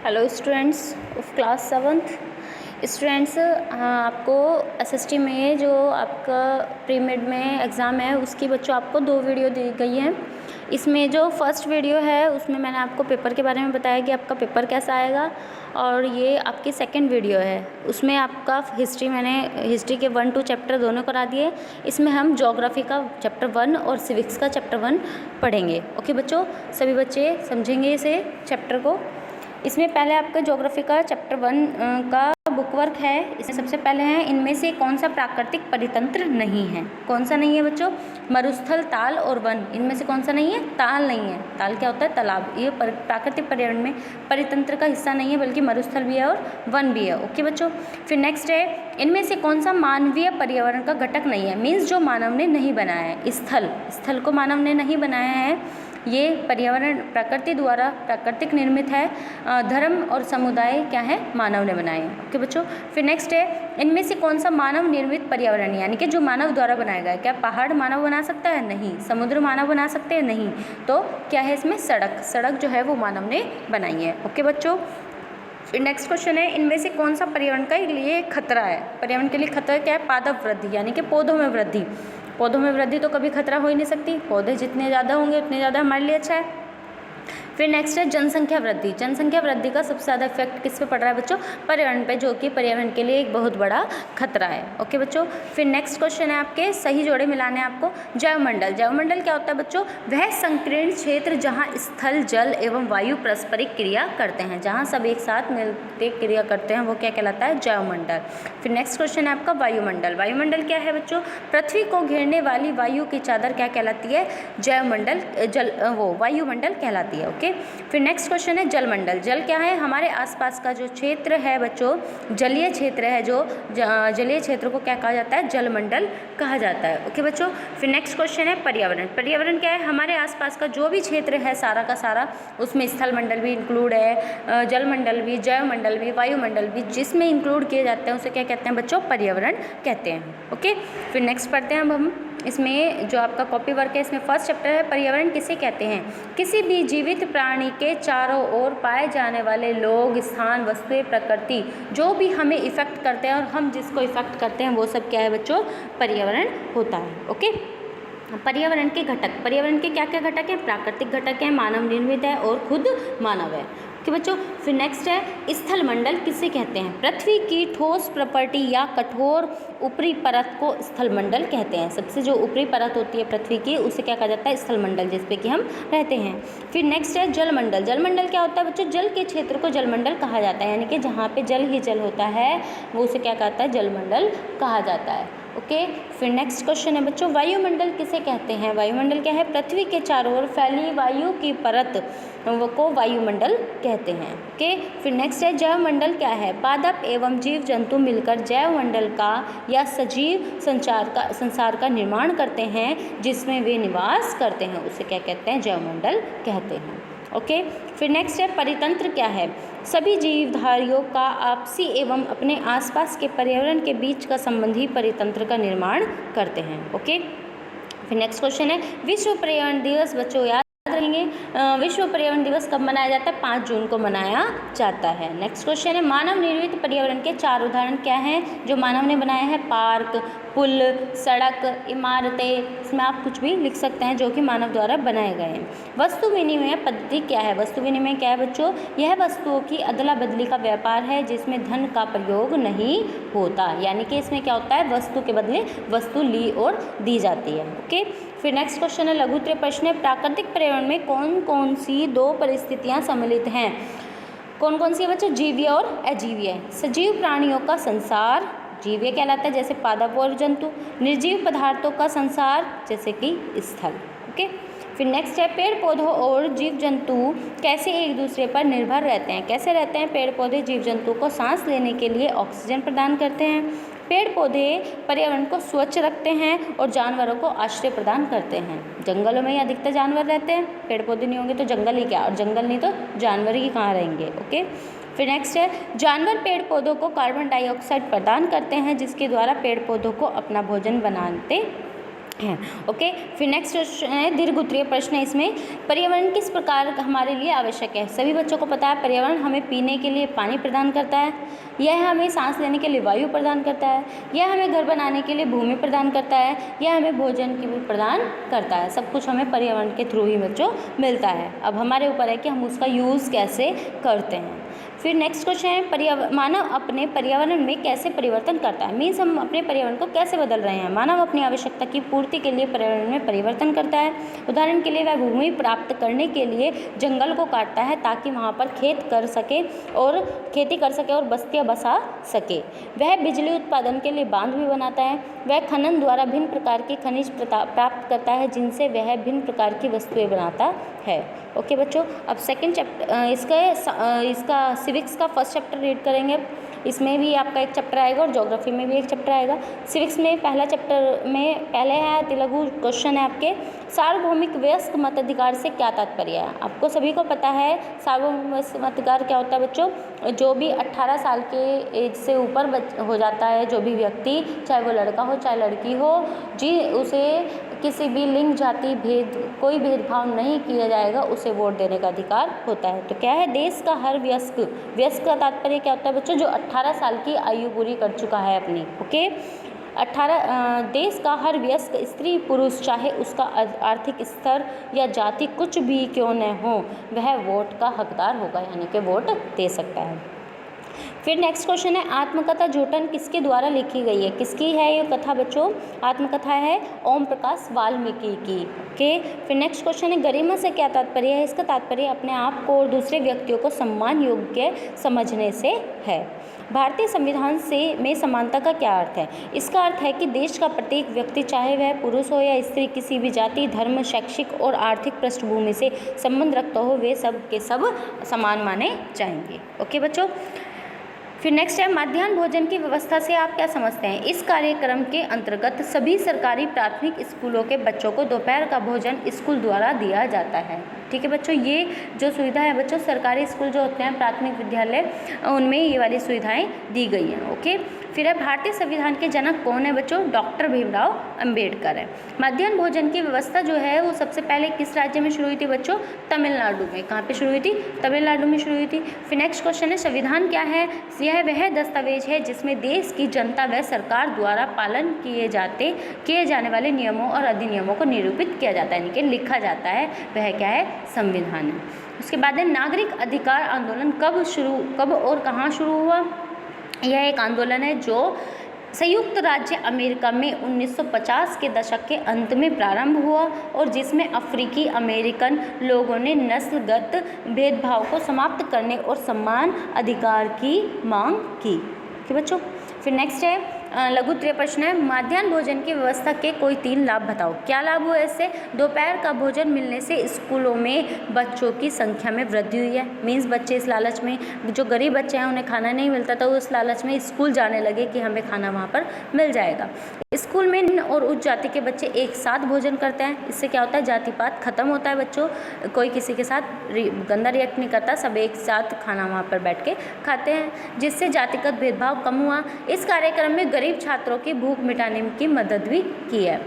Hello students of class 7th। Students, आपको SST में जो आपका प्री मिड में एग्ज़ाम है उसकी बच्चों आपको 2 वीडियो दी गई हैं। इसमें जो फर्स्ट वीडियो है उसमें मैंने आपको पेपर के बारे में बताया कि आपका पेपर कैसा आएगा, और ये आपकी सेकंड वीडियो है उसमें आपका हिस्ट्री के 1-2 चैप्टर दोनों करा दिए। इसमें हम ज्योग्राफी का चैप्टर 1 और सिविक्स का चैप्टर 1 पढ़ेंगे। ओके बच्चों, सभी बच्चे समझेंगे इसे चैप्टर को। इसमें पहले आपका ज्योग्राफी का चैप्टर 1 का बुक वर्क है। इसमें सबसे पहले है इनमें से कौन सा प्राकृतिक परितंत्र नहीं है। कौन सा नहीं है बच्चों? मरुस्थल, ताल और वन। इनमें से कौन सा नहीं है? ताल नहीं है। ताल क्या होता है? तालाब। ये प्राकृतिक पर्यावरण में परितंत्र का हिस्सा नहीं है, बल्कि मरुस्थल भी है और वन भी है। ओके बच्चों, फिर नेक्स्ट है इनमें से कौन सा मानवीय पर्यावरण का घटक नहीं है। मीन्स जो मानव ने नहीं बनाया है। स्थल को मानव ने नहीं बनाया है। ये पर्यावरण प्रकृति द्वारा प्राकृतिक निर्मित है। धर्म और समुदाय क्या है? मानव ने बनाए हैं। ओके बच्चों, फिर नेक्स्ट है इनमें से कौन सा मानव निर्मित पर्यावरण, यानी कि जो मानव द्वारा बनाया गया है। क्या पहाड़ मानव बना सकता है? नहीं। समुद्र मानव बना सकते हैं? नहीं। तो क्या है इसमें? सड़क जो है वो मानव ने बनाई है। ओके बच्चों, फिर नेक्स्ट क्वेश्चन है इनमें से कौन सा पर्यावरण के लिए खतरा है। पर्यावरण के लिए खतरा क्या है? पादप वृद्धि, यानी कि पौधों में वृद्धि। पौधों में वृद्धि तो कभी खतरा हो ही नहीं सकती। पौधे जितने ज़्यादा होंगे उतने ज़्यादा हमारे लिए अच्छा है। फिर नेक्स्ट है जनसंख्या वृद्धि। जनसंख्या वृद्धि का सबसे ज़्यादा इफेक्ट किस पे पड़ रहा है बच्चों? पर्यावरण पे, जो कि पर्यावरण के लिए एक बहुत बड़ा खतरा है। ओके बच्चों, फिर नेक्स्ट क्वेश्चन है आपके सही जोड़े मिलाने आपको। जैवमंडल। जैवमंडल क्या होता है बच्चों? वह संकीर्ण क्षेत्र जहाँ स्थल, जल एवं वायु पारस्परिक क्रिया करते हैं। जहाँ सब एक साथ मिलते क्रिया करते हैं वो क्या कहलाता है? जैवमंडल। फिर नेक्स्ट क्वेश्चन है आपका वायुमंडल। वायुमंडल क्या है बच्चों? पृथ्वी को घेरने वाली वायु की चादर क्या कहलाती है? जैवमंडल, वायुमंडल कहलाती है। ओके, फिर नेक्स्ट क्वेश्चन है जलमंडल। जल क्या है? हमारे आसपास का जो क्षेत्र है बच्चों, जलीय क्षेत्र है, जो जलीय क्षेत्र को क्या कहा जाता है? जलमंडल कहा जाता है। ओके बच्चों, फिर नेक्स्ट क्वेश्चन है पर्यावरण। पर्यावरण क्या है? हमारे आसपास का जो भी क्षेत्र है सारा का सारा, उसमें स्थल मंडल भी इंक्लूड है, जलमंडल भी, जैवमंडल भी, वायुमंडल भी, जिसमें इंक्लूड किए जाते हैं उसे क्या कहते हैं बच्चों? पर्यावरण कहते हैं। ओके, फिर नेक्स्ट पढ़ते हैं अब हम। इसमें जो आपका कॉपी वर्क है इसमें फर्स्ट चैप्टर है पर्यावरण किसे कहते हैं। किसी भी जीवित प्राणी के चारों ओर पाए जाने वाले लोग, स्थान, वस्तुएं, प्रकृति, जो भी हमें इफेक्ट करते हैं और हम जिसको इफेक्ट करते हैं वो सब क्या है बच्चों? पर्यावरण होता है। ओके, पर्यावरण के घटक। पर्यावरण के क्या क्या घटक हैं? प्राकृतिक घटक है, मानव निर्मित है और खुद मानव है। कि बच्चों, फिर नेक्स्ट है स्थल मंडल किसे कहते हैं। पृथ्वी की ठोस प्रॉपर्टी या कठोर ऊपरी परत को स्थल मंडल कहते हैं। सबसे जो ऊपरी परत होती है पृथ्वी की उसे क्या कहा जाता है? स्थल मंडल, जिस पे कि हम रहते हैं। फिर नेक्स्ट है जलमंडल। जलमंडल क्या होता है बच्चों? जल के क्षेत्र को जलमंडल कहा जाता है, यानी कि जहाँ पे जल ही जल होता है वो उसे क्या कहता है? जलमंडल कहा जाता है। ओके, फिर नेक्स्ट क्वेश्चन है बच्चों वायुमंडल किसे कहते हैं। वायुमंडल क्या है? पृथ्वी के चारों ओर फैली वायु की परत को वायुमंडल कहते हैं। ओके, फिर नेक्स्ट है जैवमंडल क्या है? पादप एवं जीव जंतु मिलकर जैवमंडल का या सजीव संसार का निर्माण करते हैं, जिसमें वे निवास करते हैं, उसे क्या कहते हैं? जैवमंडल कहते हैं। ओके, फिर नेक्स्ट है परितंत्र क्या है? सभी जीवधारियों का आपसी एवं अपने आसपास के पर्यावरण के बीच का संबंधी परितंत्र का निर्माण करते हैं। ओके, फिर नेक्स्ट क्वेश्चन है विश्व पर्यावरण दिवस। बच्चों याद रहेंगे विश्व पर्यावरण दिवस कब मनाया जाता है? 5 जून को मनाया जाता है। नेक्स्ट क्वेश्चन है मानव निर्मित पर्यावरण के 4 उदाहरण क्या हैं जो मानव ने बनाया है? पार्क, पुल, सड़क, इमारतें। इसमें आप कुछ भी लिख सकते हैं जो कि मानव द्वारा बनाए गए हैं। वस्तु विनिमय पद्धति क्या है? वस्तु विनिमय क्या है बच्चों? यह वस्तुओं की अदला बदली का व्यापार है जिसमें धन का प्रयोग नहीं होता, यानी कि इसमें क्या होता है? वस्तु के बदले वस्तु ली और दी जाती है। ओके, फिर नेक्स्ट क्वेश्चन है लघु उत्तरीय प्रश्न है प्राकृतिक पर्यावरण में कौन कौन सी 2 परिस्थितियां सम्मिलित हैं? कौन कौन सी है बच्चों? जीवीय और अजीवीय। सजीव प्राणियों का संसार जीवीय कहलाता है, जैसे पादप और जंतु। निर्जीव पदार्थों का संसार जैसे कि स्थल। ओके, फिर नेक्स्ट है पेड़ पौधों और जीव जंतु कैसे एक दूसरे पर निर्भर रहते हैं। कैसे रहते हैं? पेड़ पौधे जीव जंतु को सांस लेने के लिए ऑक्सीजन प्रदान करते हैं। पेड़ पौधे पर्यावरण को स्वच्छ रखते हैं और जानवरों को आश्रय प्रदान करते हैं। जंगलों में ही अधिकतर जानवर रहते हैं, पेड़ पौधे नहीं होंगे तो जंगल ही क्या, और जंगल नहीं तो जानवर ही कहाँ रहेंगे। ओके, फिर नेक्स्ट है जानवर पेड़ पौधों को कार्बन डाइऑक्साइड प्रदान करते हैं जिसके द्वारा पेड़ पौधों को अपना भोजन बनाते है। ओके, फिर नेक्स्ट क्वेश्चन है दीर्घ उत्तरीय प्रश्न है इसमें, पर्यावरण किस प्रकार हमारे लिए आवश्यक है। सभी बच्चों को पता है पर्यावरण हमें पीने के लिए पानी प्रदान करता है, यह हमें सांस लेने के लिए वायु प्रदान करता है, यह हमें घर बनाने के लिए भूमि प्रदान करता है, यह हमें भोजन की भी प्रदान करता है। सब कुछ हमें पर्यावरण के थ्रू ही बच्चों मिलता है। अब हमारे ऊपर है कि हम उसका यूज़ कैसे करते हैं। फिर नेक्स्ट क्वेश्चन है मानव अपने पर्यावरण में कैसे परिवर्तन करता है। मीन्स हम अपने पर्यावरण को कैसे बदल रहे हैं। मानव अपनी आवश्यकता की पूर्ति के लिए पर्यावरण में परिवर्तन करता है। उदाहरण के लिए वह भूमि प्राप्त करने के लिए जंगल को काटता है ताकि वहाँ पर खेती कर सके और बस्तियाँ बसा सके। वह बिजली उत्पादन के लिए बांध भी बनाता है। वह खनन द्वारा भिन्न प्रकार के खनिज प्राप्त करता है जिनसे वह भिन्न प्रकार की वस्तुएं बनाता है। ओके बच्चों, अब सेकंड चैप्टर इसका सिविक्स का फर्स्ट चैप्टर रीड करेंगे। इसमें भी आपका एक चैप्टर आएगा और ज्योग्राफी में भी एक चैप्टर आएगा। सिविक्स में पहला चैप्टर में पहले है लघु क्वेश्चन है आपके, सार्वभौमिक वयस्क मताधिकार से क्या तात्पर्य है। आपको सभी को पता है सार्वभौमिक मताधिकार क्या होता है बच्चों। जो भी 18 साल के एज से ऊपर हो जाता है जो भी व्यक्ति, चाहे वो लड़का हो चाहे लड़की हो जी, उसे किसी भी लिंग जाति कोई भेदभाव नहीं किया जाएगा, उसे वोट देने का अधिकार होता है। तो क्या है, देश का हर वयस्क का तात्पर्य क्या होता है बच्चों, जो 18 साल की आयु पूरी कर चुका है अपनी। ओके, 18 देश का हर वयस्क स्त्री पुरुष चाहे उसका आर्थिक स्तर या जाति कुछ भी क्यों न हो, वह वोट का हकदार होगा, यानी कि वोट दे सकता है। फिर नेक्स्ट क्वेश्चन है, आत्मकथा जूठन किसके द्वारा लिखी गई है। किसकी है ये कथा बच्चों, आत्मकथा है ओम प्रकाश वाल्मीकि की। ओके, फिर नेक्स्ट क्वेश्चन है, गरिमा से क्या तात्पर्य है। इसका तात्पर्य अपने आप को और दूसरे व्यक्तियों को सम्मान योग्य समझने से है। भारतीय संविधान में समानता का क्या अर्थ है। इसका अर्थ है कि देश का प्रत्येक व्यक्ति, चाहे वह पुरुष हो या स्त्री, किसी भी जाति, धर्म, शैक्षिक और आर्थिक पृष्ठभूमि से संबंध रखता हो, वे सब के सब समान माने जाएंगे। ओके बच्चों, फिर नेक्स्ट है, मध्याह्न भोजन की व्यवस्था से आप क्या समझते हैं। इस कार्यक्रम के अंतर्गत सभी सरकारी प्राथमिक स्कूलों के बच्चों को दोपहर का भोजन स्कूल द्वारा दिया जाता है। ठीक है बच्चों, ये जो सुविधा है बच्चों, सरकारी स्कूल जो होते हैं प्राथमिक विद्यालय, उनमें ये वाली सुविधाएं दी गई हैं। ओके, फिर है, भारतीय संविधान के जनक कौन है बच्चों, डॉक्टर भीमराव अंबेडकर है। मध्याह्न भोजन की व्यवस्था जो है वो सबसे पहले किस राज्य में शुरू हुई थी बच्चों, तमिलनाडु में। कहाँ पे शुरू हुई थी, तमिलनाडु में शुरू हुई थी। फिर नेक्स्ट क्वेश्चन है, संविधान क्या है। यह वह दस्तावेज है जिसमें देश की जनता व सरकार द्वारा पालन किए जाने वाले नियमों और अधिनियमों को निरूपित किया जाता है, यानी कि लिखा जाता है, वह क्या है, संविधान है। उसके बाद है, नागरिक अधिकार आंदोलन कब और कहाँ शुरू हुआ। यह एक आंदोलन है जो संयुक्त राज्य अमेरिका में 1950 के दशक के अंत में प्रारंभ हुआ और जिसमें अफ्रीकी अमेरिकन लोगों ने नस्लगत भेदभाव को समाप्त करने और समान अधिकार की मांग की। ठीक बच्चों, फिर नेक्स्ट है लघु उत्तरीय प्रश्न है, मध्याह्न भोजन की व्यवस्था के कोई 3 लाभ बताओ। क्या लाभ हुआ इससे। दोपहर का भोजन मिलने से स्कूलों में बच्चों की संख्या में वृद्धि हुई है। मीन्स बच्चे इस लालच में, जो गरीब बच्चे हैं उन्हें खाना नहीं मिलता था, उस लालच में स्कूल जाने लगे कि हमें खाना वहाँ पर मिल जाएगा। स्कूल में निम्न और उच्च जाति के बच्चे एक साथ भोजन करते हैं। इससे क्या होता है, जातिपात खत्म होता है बच्चों, कोई किसी के साथ गंदा रिएक्ट नहीं करता, सब एक साथ खाना वहाँ पर बैठ के खाते हैं, जिससे जातिगत भेदभाव कम हुआ। इस कार्यक्रम में गरीब छात्रों की भूख मिटाने की मदद भी की है।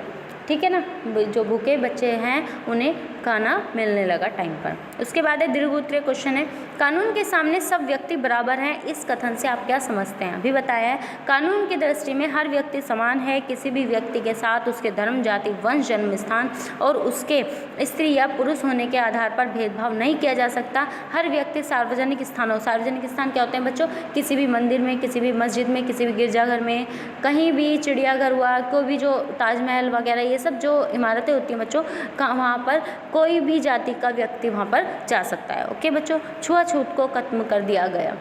ठीक है ना, जो भूखे बच्चे हैं उन्हें खाना मिलने लगा टाइम पर। उसके बाद है दीर्घ उत्तरीय क्वेश्चन है, कानून के सामने सब व्यक्ति बराबर हैं, इस कथन से आप क्या समझते हैं। अभी बताया है, कानून की दृष्टि में हर व्यक्ति समान है, किसी भी व्यक्ति के साथ उसके धर्म, जाति, वंश, जन्म स्थान और उसके स्त्री या पुरुष होने के आधार पर भेदभाव नहीं किया जा सकता। हर व्यक्ति सार्वजनिक स्थानों, सार्वजनिक स्थान क्या होते हैं बच्चों, किसी भी मंदिर में, किसी भी मस्जिद में, किसी भी गिरजाघर में, कहीं भी, चिड़ियाघर हुआ, कोई भी जो ताजमहल वगैरह ये सब जो इमारतें होती हैं बच्चों, वहाँ पर कोई भी जाति का व्यक्ति वहाँ पर जा सकता है। ओके बच्चों, छुआछूत को खत्म कर दिया गया।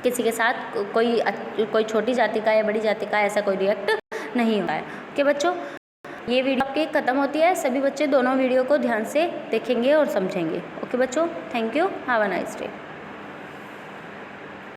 किसी के साथ कोई छोटी जाति का या बड़ी जाति का ऐसा कोई रिएक्ट नहीं होता है। ओके बच्चों, ये वीडियो आपकी खत्म होती है। सभी बच्चे दोनों वीडियो को ध्यान से देखेंगे और समझेंगे। ओके बच्चों, thank you, have a nice day.